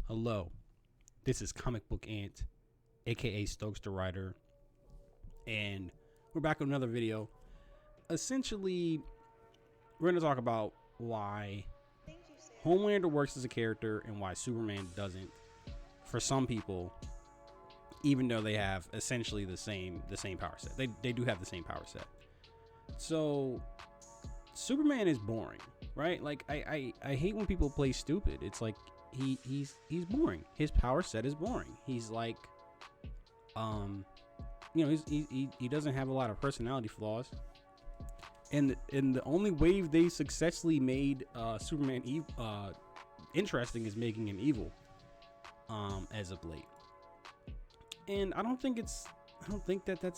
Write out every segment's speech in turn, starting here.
Hello, this is Comic Book Ant, aka Stokes the Writer, and we're back with another video. Essentially, we're going to talk about why Homelander works as a character and why Superman doesn't for some people, even though they have essentially the same power set. They do have the same power set. So Superman is boring, right? Like I hate when people play stupid. It's like he's boring. His power set is boring. He's like he doesn't have a lot of personality flaws. And the only way they successfully made Superman interesting is making him evil as of late. And I don't think that's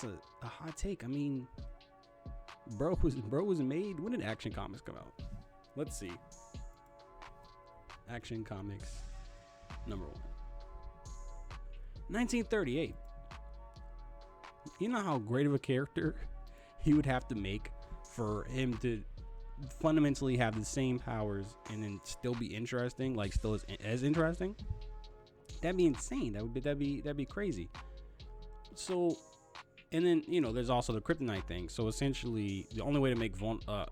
a hot take. I mean, bro was made. When did Action Comics come out? Let's see. Action Comics number 1, 1938. You know how great of a character he would have to make for him to fundamentally have the same powers and then still be interesting, like still as interesting? That'd be insane. That'd be crazy. So, and then there's also the kryptonite thing. So essentially, the only way to make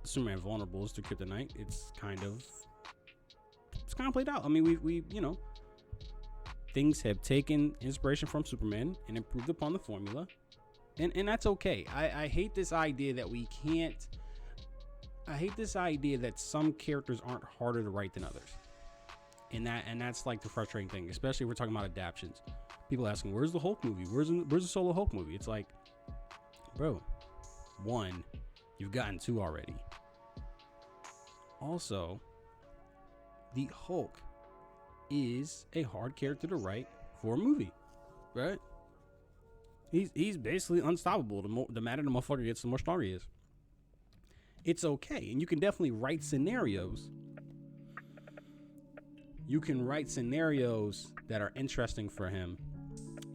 Superman vulnerable is through kryptonite. It's kind of played out. I mean, we things have taken inspiration from Superman and improved upon the formula, and that's okay. I hate this idea that we can't. I hate this idea that some characters aren't harder to write than others. And that's like the frustrating thing, especially if we're talking about adaptations. People asking, where's the Hulk movie? Where's the solo Hulk movie? It's like, bro, 1, you've gotten 2 already. Also, the Hulk is a hard character to write for a movie, right? He's basically unstoppable. The madder the motherfucker gets, the more stronger he is. It's okay, and you can definitely write scenarios. You can write scenarios that are interesting for him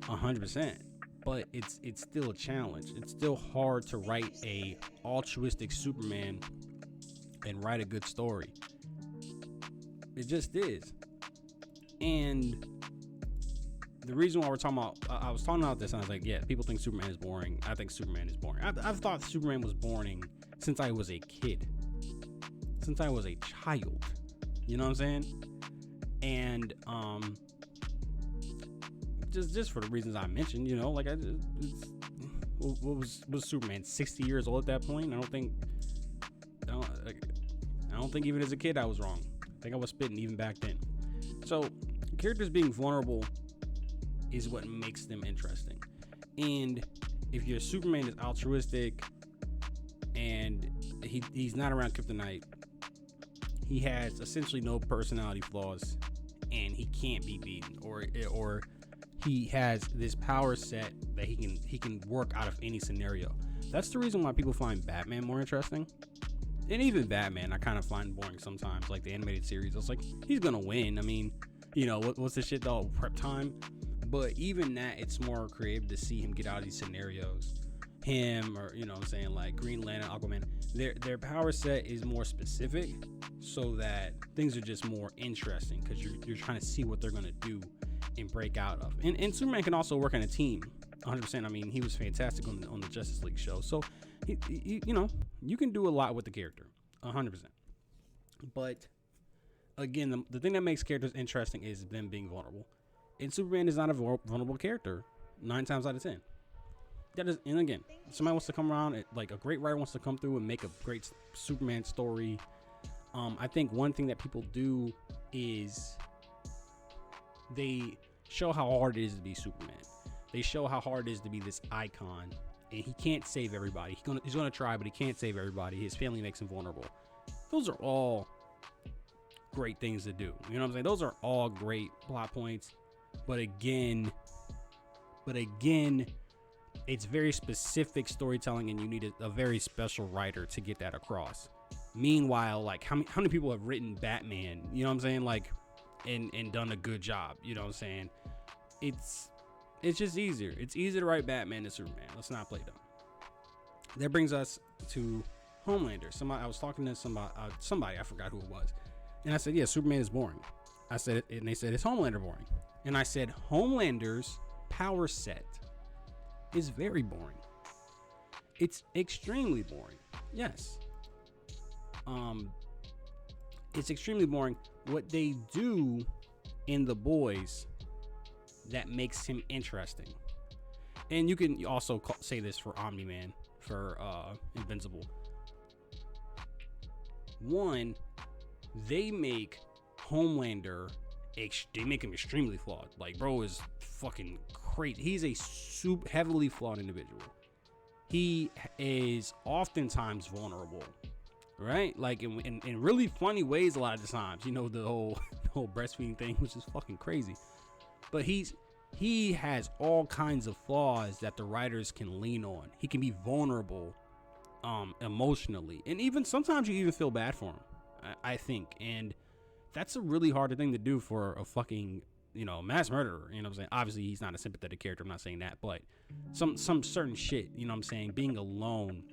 100%, but it's still a challenge. It's still hard to write a altruistic Superman and write a good story. It just is. And the reason why we're talking about, I was talking about this and I was like, yeah, people think Superman is boring. I think Superman is boring. I've thought Superman was boring since I was a kid, since I was a child. You know what I'm saying? And just for the reasons I mentioned, like what was Superman 60 years old at that point? I don't think even as a kid I was wrong. I think I was spitting even back then. So characters being vulnerable is what makes them interesting. And if your Superman is altruistic and he's not around kryptonite, he has essentially no personality flaws and he can't be beaten, or he has this power set that he can work out of any scenario. That's the reason why people find Batman more interesting. And even Batman I kind of find boring sometimes, like the animated series. I was like, he's gonna win. I mean, what's the shit though? Prep time. But even that, it's more creative to see him get out of these scenarios. Him, or I'm saying, like Green Lantern, Aquaman, their power set is more specific, so that things are just more interesting because you're trying to see what they're gonna do and break out of. And Superman can also work on a team 100%. I mean, he was fantastic on the Justice League show, so you can do a lot with the character 100%. But again, the thing that makes characters interesting is them being vulnerable, and Superman is not a vulnerable character 9 times out of 10. And again, somebody wants to come around, like a great writer wants to come through and make a great Superman story. I think one thing that people do is they show how hard it is to be Superman. They show how hard it is to be this icon, and he can't save everybody. He's gonna try, but he can't save everybody. His family makes him vulnerable. Those are all great things to do. You know what I'm saying? Those are all great plot points. But again, it's very specific storytelling, and you need a very special writer to get that across. Meanwhile, like how many people have written Batman, you know what I'm saying, like and done a good job, you know what I'm saying? It's just easier. It's easier to write Batman than Superman. Let's not play dumb. That brings us to Homelander. I was talking to somebody, I forgot who it was, and I said, yeah, Superman is boring. I said it, and they said it's Homelander boring. And I said Homelander's power set is very boring. It's extremely boring. Yes. It's extremely boring. What they do in The Boys that makes him interesting. And you can also say this for Omni-Man, for Invincible. One, they make Homelander, they make him extremely flawed. Like, bro is fucking crazy. He's a super heavily flawed individual. He is oftentimes vulnerable, right? Like in really funny ways a lot of the times. You know, the whole breastfeeding thing, which is fucking crazy. But he has all kinds of flaws that the writers can lean on. He can be vulnerable emotionally, and even sometimes you even feel bad for him, I think. And that's a really hard thing to do for a fucking, you know, mass murderer. You know what I'm saying? Obviously he's not a sympathetic character, I'm not saying that, but some certain shit, you know what I'm saying, being alone,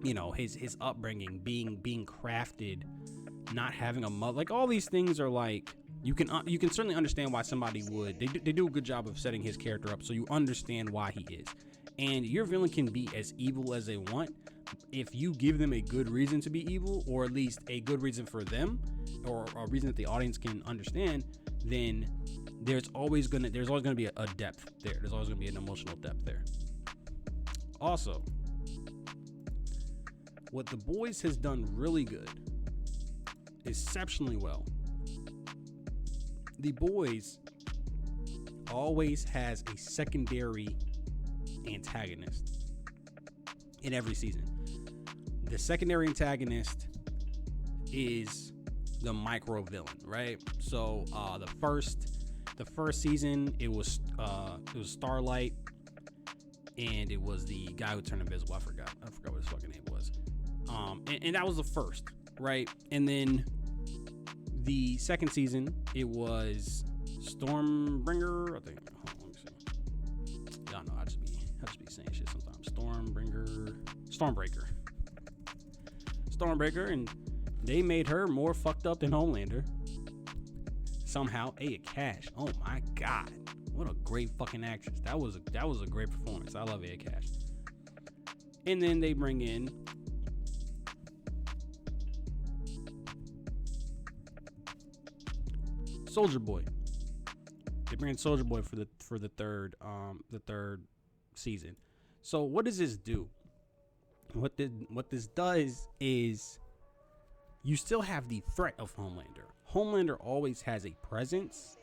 you know, his upbringing, being crafted, not having a mother, like all these things are like, you can certainly understand why somebody would. They do a good job of setting his character up so you understand why he is. And your villain can be as evil as they want if you give them a good reason to be evil, or at least a good reason for them, or a reason that the audience can understand. Then there's always gonna be a depth there. There's always gonna be an emotional depth there. Also, what The Boys has done really good, exceptionally well. The Boys always has a secondary antagonist in every season. The secondary antagonist is the micro villain, right? So the first season it was Starlight, and it was the guy who turned invisible. I forgot what his fucking name was. And that was the first, right? And then the second season it was Stormbringer, I think. Hold on, let me see. Y'all know I just be saying shit sometimes. Stormbreaker, and they made her more fucked up than Homelander. Somehow, Aya Cash. Oh my god, what a great fucking actress. That was a great performance. I love Aya Cash. And then they bring in Soldier Boy. They bring in Soldier Boy for the third season. So what does this do? What this does is you still have the threat of Homelander. Homelander always has a presence,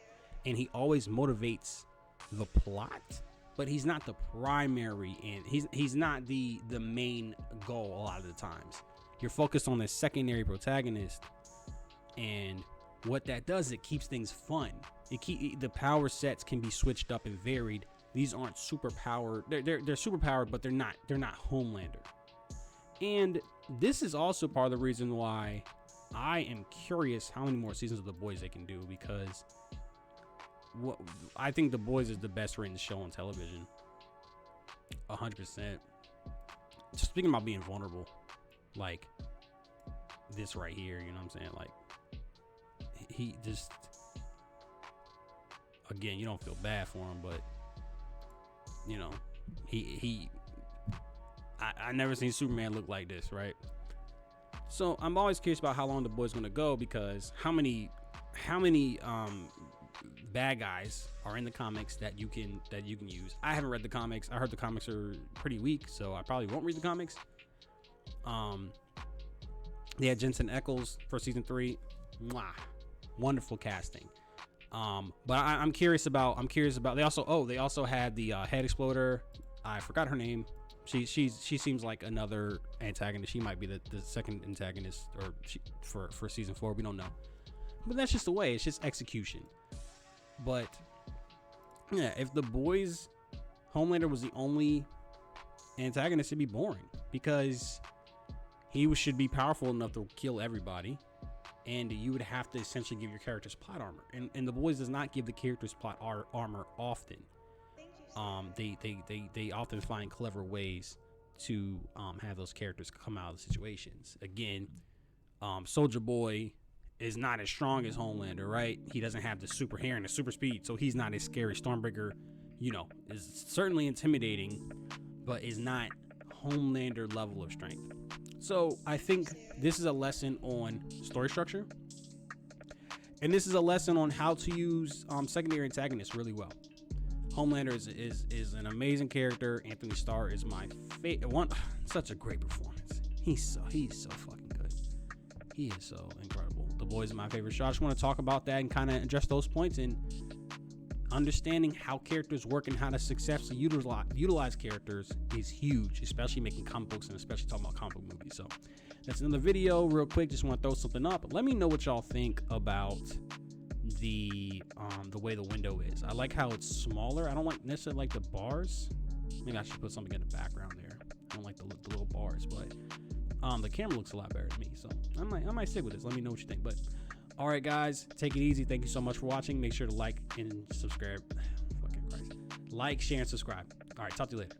and he always motivates the plot, but he's not the primary, and he's not the main goal a lot of the times. You're focused on the secondary protagonist, and what that does, it keeps things fun. The power sets can be switched up and varied. These aren't super powered. They're super powered, but they're not Homelander. And this is also part of the reason why I am curious how many more seasons of The Boys they can do, because I think The Boys is the best written show on television. 100%. Just speaking about being vulnerable, like this right here, you know what I'm saying? Like, he just, again, you don't feel bad for him, but you know, I never seen Superman look like this, right? So I'm always curious about how long The Boys gonna go, because how many bad guys are in the comics that you can use. I haven't read the comics. I heard the comics are pretty weak, so I probably won't read the comics. They had Jensen Ackles for season 3. Mwah. Wonderful casting. But I'm curious about they also had the head exploder. I forgot her name. She seems like another antagonist. She might be the second antagonist, or for season 4. We don't know. But that's just the way. It's just execution. But yeah, if The Boys, Homelander was the only antagonist, it'd be boring, because he should be powerful enough to kill everybody, and you would have to essentially give your characters plot armor. And The Boys does not give the characters plot armor often. They often find clever ways to have those characters come out of the situations. Again, Soldier Boy is not as strong as Homelander, right? He doesn't have the super hair and the super speed, so he's not as scary. Stormbreaker, is certainly intimidating, but is not Homelander level of strength. So I think this is a lesson on story structure, and this is a lesson on how to use secondary antagonists really well. Homelander is an amazing character. Anthony Starr is my favorite one. Such a great performance. He's so fucking good. He is so incredible. The Boys are my favorite show. I just want to talk about that and kind of address those points, and understanding how characters work and how to successfully utilize characters is huge, especially making comic books and especially talking about comic book movies. So that's another video real quick. Just want to throw something up. Let me know what y'all think about the way the window is. I like how it's smaller. I don't necessarily like the bars. Maybe I should put something in the background there. I don't like the little bars, but the camera looks a lot better to me. So I might stick with this. Let me know what you think. But all right, guys, take it easy. Thank you so much for watching. Make sure to like and subscribe. Fucking Christ. Like, share, and subscribe. All right, talk to you later.